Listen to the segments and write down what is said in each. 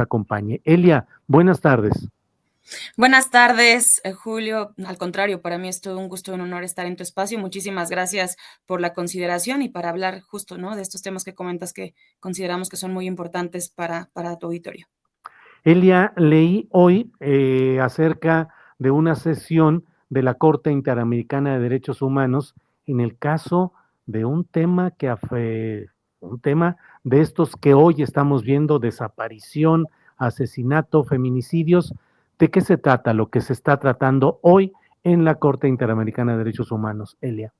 acompañe. Elia, buenas tardes. Buenas tardes, Julio. Al contrario, para mí es todo un gusto y un honor estar en tu espacio. Muchísimas gracias por la consideración y para hablar justo, ¿no?, de estos temas que comentas que consideramos que son muy importantes para tu auditorio. Elia, leí hoy acerca de una sesión de la Corte Interamericana de Derechos Humanos en el caso de un tema de estos que hoy estamos viendo: desaparición, asesinato, feminicidios. ¿De qué se trata lo que se está tratando hoy en la Corte Interamericana de Derechos Humanos, Elia?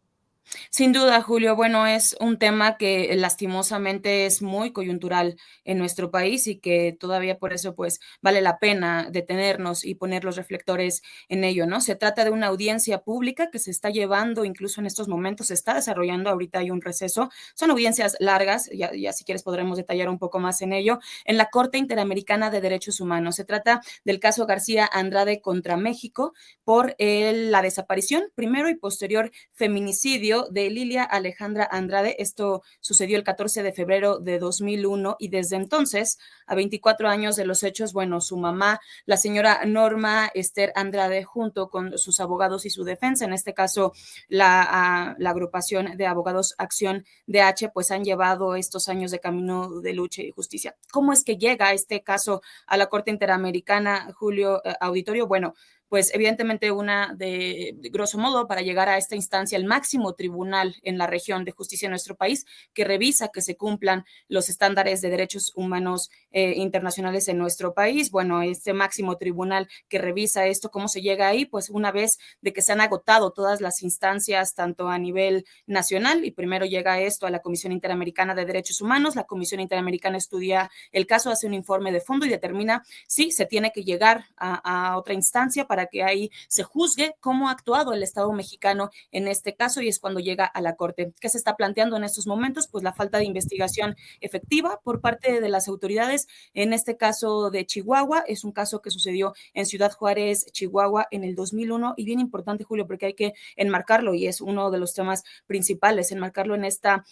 Sin duda, Julio, bueno, es un tema que lastimosamente es muy coyuntural en nuestro país y que todavía por eso, pues, vale la pena detenernos y poner los reflectores en ello, ¿no? Se trata de una audiencia pública que se está llevando incluso en estos momentos, se está desarrollando, ahorita hay un receso, son audiencias largas, ya si quieres podremos detallar un poco más en ello, en la Corte Interamericana de Derechos Humanos. Se trata del caso García Andrade contra México por la desaparición, primero y posterior feminicidio de Lilia Alejandra Andrade. Esto sucedió el 14 de febrero de 2001 y desde entonces, a 24 años de los hechos, bueno, su mamá, la señora Norma Esther Andrade, junto con sus abogados y su defensa, en este caso la agrupación de abogados Acción DH, pues han llevado estos años de camino de lucha y justicia. ¿Cómo es que llega este caso a la Corte Interamericana, Julio, auditorio? Bueno, pues evidentemente de grosso modo, para llegar a esta instancia, el máximo tribunal en la región de justicia de nuestro país, que revisa que se cumplan los estándares de derechos humanos internacionales en nuestro país. Bueno, este máximo tribunal que revisa esto, ¿cómo se llega ahí? Pues una vez de que se han agotado todas las instancias, tanto a nivel nacional, y primero llega esto a la Comisión Interamericana de Derechos Humanos, la Comisión Interamericana estudia el caso, hace un informe de fondo y determina si se tiene que llegar a otra instancia para que ahí se juzgue cómo ha actuado el Estado mexicano en este caso, y es cuando llega a la Corte. ¿Qué se está planteando en estos momentos? Pues la falta de investigación efectiva por parte de las autoridades, en este caso de Chihuahua. Es un caso que sucedió en Ciudad Juárez, Chihuahua, en el 2001, y bien importante, Julio, porque hay que enmarcarlo, y es uno de los temas principales, enmarcarlo en esta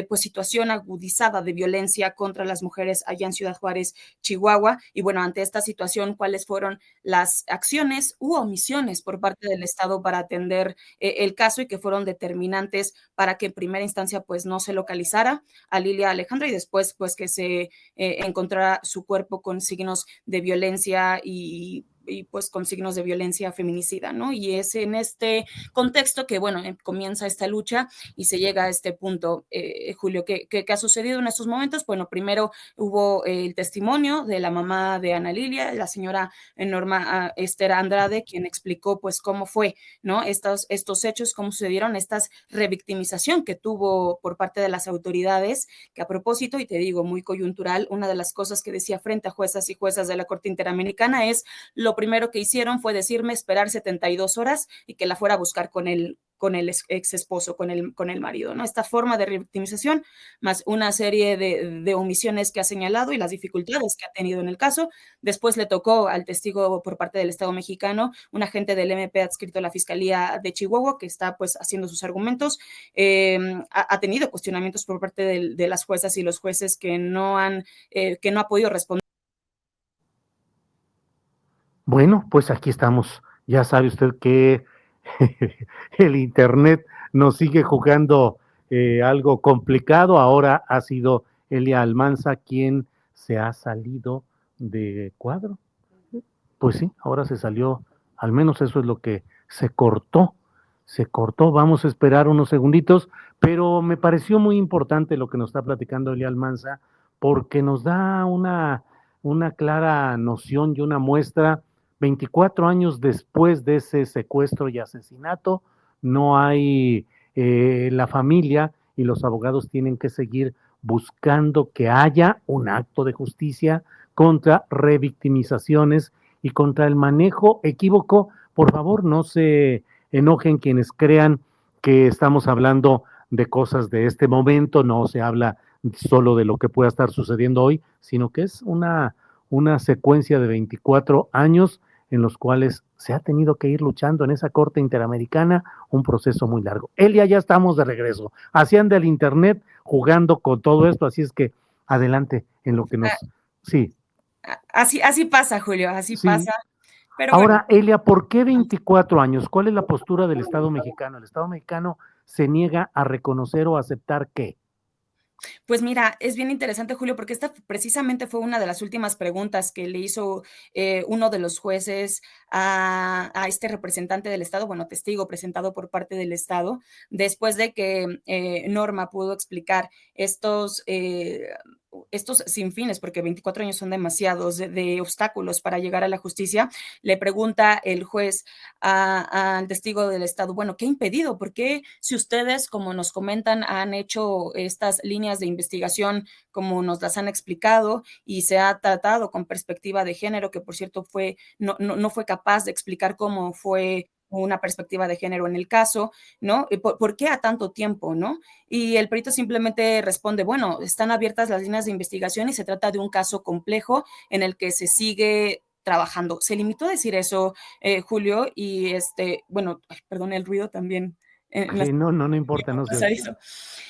pues situación agudizada de violencia contra las mujeres allá en Ciudad Juárez, Chihuahua. Y bueno, ante esta situación, ¿cuáles fueron las acciones u omisiones por parte del Estado para atender el caso, y que fueron determinantes para que en primera instancia pues no se localizara a Lilia Alejandra y después pues que se encontrara su cuerpo con signos de violencia y pues con signos de violencia feminicida, ¿no? Y es en este contexto que, bueno, comienza esta lucha y se llega a este punto, Julio. ¿Qué ha sucedido en estos momentos? Bueno, primero hubo el testimonio de la mamá de Ana Lilia, la señora Norma Esther Andrade, quien explicó pues cómo fue, ¿no?, estos hechos, cómo sucedieron, esta revictimización que tuvo por parte de las autoridades, que a propósito, y te digo, muy coyuntural, una de las cosas que decía frente a juezas y juezas de la Corte Interamericana es: lo primero que hicieron fue decirme esperar 72 horas y que la fuera a buscar con el ex esposo, con el marido, ¿no? Esta forma de revictimización, más una serie de omisiones que ha señalado y las dificultades que ha tenido en el caso. Después le tocó al testigo por parte del Estado mexicano, un agente del MP adscrito a la Fiscalía de Chihuahua, que está pues haciendo sus argumentos. Ha tenido cuestionamientos por parte de las juezas y los jueces que no ha podido responder. Bueno, pues aquí estamos. Ya sabe usted que el Internet nos sigue jugando algo complicado. Ahora ha sido Elia Almanza quien se ha salido de cuadro. Pues sí, ahora se salió, al menos eso es lo que se cortó. Vamos a esperar unos segunditos, pero me pareció muy importante lo que nos está platicando Elia Almanza, porque nos da una clara noción y una muestra. 24 años después de ese secuestro y asesinato, no hay, la familia y los abogados tienen que seguir buscando que haya un acto de justicia contra revictimizaciones y contra el manejo equívoco. Por favor, no se enojen quienes crean que estamos hablando de cosas de este momento, no se habla solo de lo que pueda estar sucediendo hoy, sino que es una secuencia de 24 años en los cuales se ha tenido que ir luchando en esa Corte Interamericana, un proceso muy largo. Elia, ya estamos de regreso. Hacían del Internet jugando con todo esto, así es que adelante en lo que nos... Sí. así pasa, Julio, así Sí. pasa, pero bueno. Ahora, Elia, ¿por qué 24 años? ¿Cuál es la postura del Estado mexicano? ¿El Estado mexicano se niega a reconocer o aceptar qué? Pues mira, es bien interesante, Julio, porque esta precisamente fue una de las últimas preguntas que le hizo uno de los jueces a este representante del Estado, bueno, testigo presentado por parte del Estado, después de que Norma pudo explicar estos sinfines, porque 24 años son demasiados, de obstáculos para llegar a la justicia, le pregunta el juez al testigo del Estado, bueno, ¿qué ha impedido? ¿Por qué si ustedes, como nos comentan, han hecho estas líneas de investigación como nos las han explicado y se ha tratado con perspectiva de género, que por cierto no fue capaz de explicar cómo fue una perspectiva de género en el caso, ¿no? ¿Por qué a tanto tiempo, no? Y el perito simplemente responde, bueno, están abiertas las líneas de investigación y se trata de un caso complejo en el que se sigue trabajando. Se limitó a decir eso, Julio, y bueno, ay, perdón el ruido también en las No, no, no importa, no se oye. pasadizo.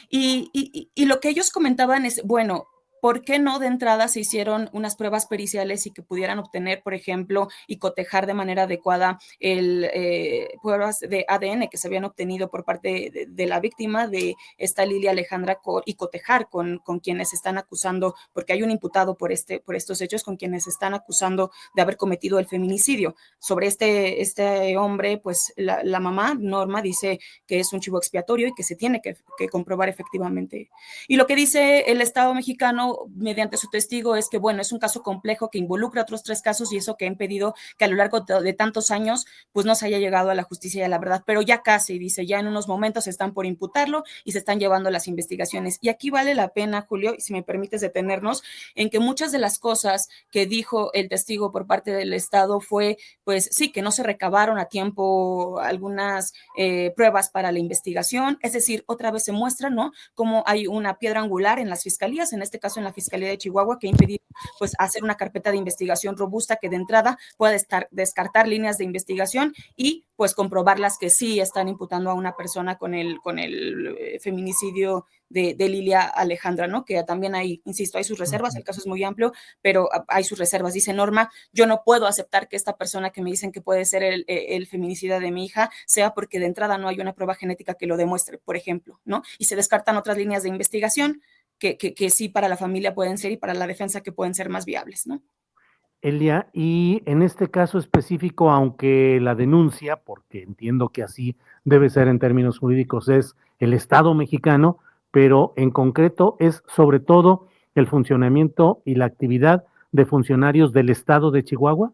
Y lo que ellos comentaban es, bueno, ¿por qué no de entrada se hicieron unas pruebas periciales y que pudieran obtener, por ejemplo, y cotejar de manera adecuada pruebas de ADN que se habían obtenido por parte de la víctima de esta Lilia Alejandra y cotejar con quienes están acusando, porque hay un imputado por estos hechos, con quienes están acusando de haber cometido el feminicidio? Sobre este hombre, pues la mamá, Norma, dice que es un chivo expiatorio y que se tiene que comprobar efectivamente. Y lo que dice el Estado mexicano mediante su testigo es que, bueno, es un caso complejo que involucra otros 3 casos y eso que ha impedido que a lo largo de tantos años pues no se haya llegado a la justicia y a la verdad, pero ya casi, dice, ya en unos momentos están por imputarlo y se están llevando las investigaciones. Y aquí vale la pena, Julio, y si me permites detenernos, en que muchas de las cosas que dijo el testigo por parte del Estado fue, pues sí, que no se recabaron a tiempo algunas pruebas para la investigación, es decir, otra vez se muestra, ¿no?, cómo hay una piedra angular en las fiscalías, en este caso en la Fiscalía de Chihuahua, que ha impedido pues hacer una carpeta de investigación robusta que de entrada pueda descartar líneas de investigación y pues comprobarlas que sí están imputando a una persona con el feminicidio de Lilia Alejandra, ¿no? Que también hay, insisto, hay sus reservas, el caso es muy amplio, pero hay sus reservas. Dice Norma, yo no puedo aceptar que esta persona que me dicen que puede ser el feminicida de mi hija sea porque de entrada no hay una prueba genética que lo demuestre, por ejemplo, ¿no? Y se descartan otras líneas de investigación que sí para la familia pueden ser y para la defensa que pueden ser más viables, ¿no? Elia, y en este caso específico, aunque la denuncia, porque entiendo que así debe ser en términos jurídicos, es el Estado mexicano, pero en concreto es sobre todo el funcionamiento y la actividad de funcionarios del Estado de Chihuahua.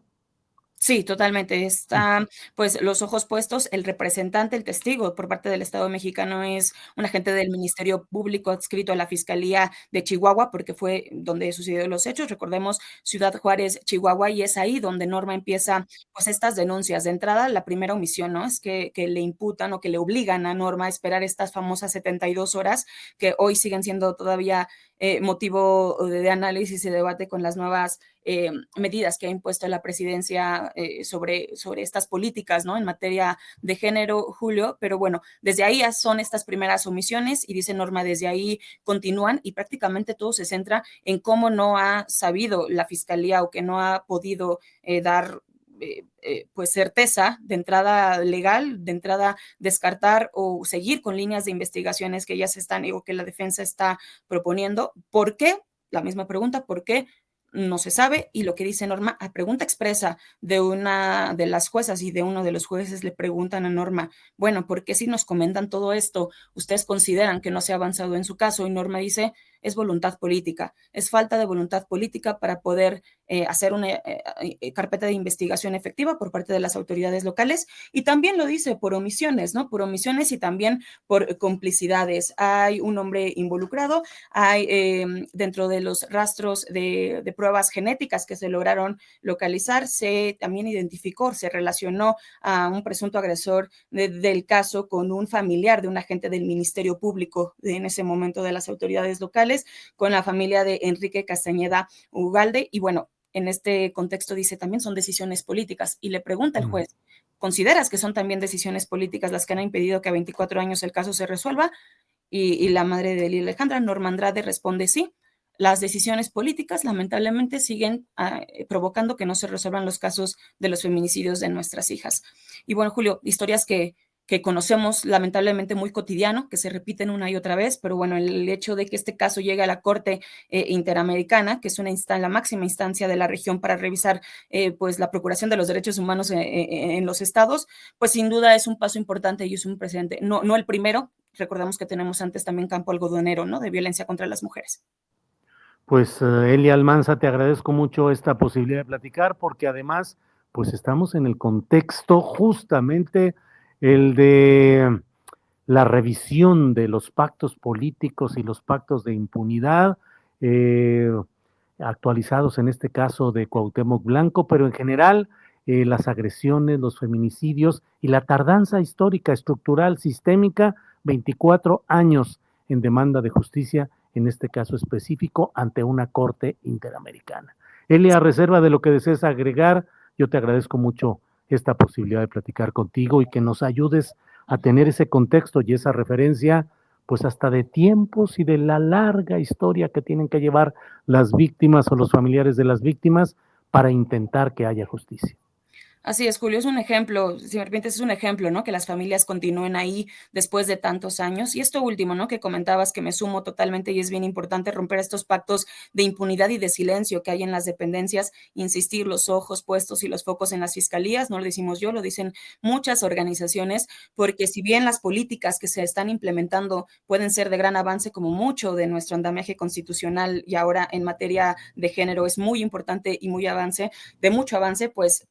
Sí, totalmente. Están, pues, los ojos puestos. El representante, el testigo por parte del Estado mexicano es un agente del Ministerio Público adscrito a la Fiscalía de Chihuahua, porque fue donde sucedieron los hechos. Recordemos Ciudad Juárez, Chihuahua, y es ahí donde Norma empieza, pues, estas denuncias. De entrada, la primera omisión, ¿no? Es que le imputan o que le obligan a Norma a esperar estas famosas 72 horas, que hoy siguen siendo todavía motivo de análisis y debate con las nuevas medidas que ha impuesto la presidencia sobre estas políticas, ¿no? En materia de género, Julio, pero bueno, desde ahí son estas primeras omisiones y dice Norma, desde ahí continúan y prácticamente todo se centra en cómo no ha sabido la fiscalía o que no ha podido dar pues certeza de entrada legal, de entrada descartar o seguir con líneas de investigaciones que ellas están o que la defensa está proponiendo. ¿Por qué? La misma pregunta, ¿por qué? No se sabe, y lo que dice Norma, a pregunta expresa de una de las juezas y de uno de los jueces le preguntan a Norma, bueno, ¿por qué si nos comentan todo esto, ustedes consideran que no se ha avanzado en su caso? Y Norma dice, es voluntad política, es falta de voluntad política para poder hacer una carpeta de investigación efectiva por parte de las autoridades locales, y también lo dice por omisiones, ¿no? Por omisiones y también por complicidades. Hay un hombre involucrado, hay dentro de los rastros de pruebas genéticas que se lograron localizar, se también identificó, se relacionó a un presunto agresor del caso con un familiar de un agente del Ministerio Público en ese momento de las autoridades locales, con la familia de Enrique Castañeda Ugalde, y bueno, en este contexto dice también son decisiones políticas, y le pregunta el juez, ¿consideras que son también decisiones políticas las que han impedido que a 24 años el caso se resuelva? Y la madre de Lilia Alejandra, Norma Andrade, responde sí. las decisiones políticas lamentablemente siguen provocando que no se resuelvan los casos de los feminicidios de nuestras hijas. Y bueno, Julio, historias que conocemos lamentablemente muy cotidiano, que se repiten una y otra vez, pero bueno, el hecho de que este caso llegue a la Corte Interamericana, que es la máxima instancia de la región para revisar pues la procuración de los derechos humanos en los estados, pues sin duda es un paso importante y es un precedente, no el primero, recordamos que tenemos antes también campo algodonero, ¿no? De violencia contra las mujeres. Pues Elia Almanza, te agradezco mucho esta posibilidad de platicar porque además, pues estamos en el contexto justamente el de la revisión de los pactos políticos y los pactos de impunidad, eh, actualizados en este caso de Cuauhtémoc Blanco, pero en general las agresiones, los feminicidios y la tardanza histórica, estructural, sistémica, 24 años en demanda de justicia, en este caso específico, ante una corte interamericana. Elia, a reserva de lo que desees agregar, yo te agradezco mucho esta posibilidad de platicar contigo y que nos ayudes a tener ese contexto y esa referencia, pues hasta de tiempos y de la larga historia que tienen que llevar las víctimas o los familiares de las víctimas para intentar que haya justicia. Así es, Julio, es un ejemplo, si me permites, es un ejemplo, ¿no? Que las familias continúen ahí después de tantos años. Y esto último, ¿no? Que comentabas, que me sumo totalmente y es bien importante romper estos pactos de impunidad y de silencio que hay en las dependencias, insistir los ojos puestos y los focos en las fiscalías, no lo decimos yo, lo dicen muchas organizaciones, porque si bien las políticas que se están implementando pueden ser de gran avance, como mucho de nuestro andamiaje constitucional y ahora en materia de género es muy importante y muy avance, de mucho avance, pues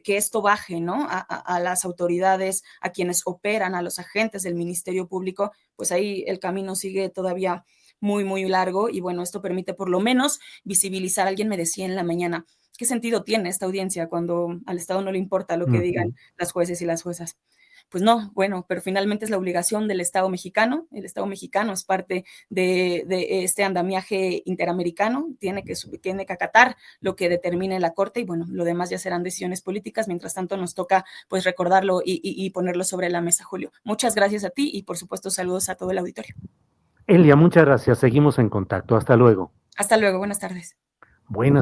que esto baje, ¿no? A las autoridades, a quienes operan, a los agentes del Ministerio Público, pues ahí el camino sigue todavía muy, muy largo y bueno, esto permite por lo menos visibilizar. Alguien me decía en la mañana, ¿qué sentido tiene esta audiencia cuando al Estado no le importa lo que digan las jueces y las juezas? Pues no, bueno, pero finalmente es la obligación del Estado mexicano. El Estado mexicano es parte de este andamiaje interamericano, tiene que acatar lo que determine la Corte y bueno, lo demás ya serán decisiones políticas. Mientras tanto, nos toca pues recordarlo y ponerlo sobre la mesa, Julio. Muchas gracias a ti y por supuesto saludos a todo el auditorio. Elia, muchas gracias. Seguimos en contacto. Hasta luego. Hasta luego, buenas tardes. Buenas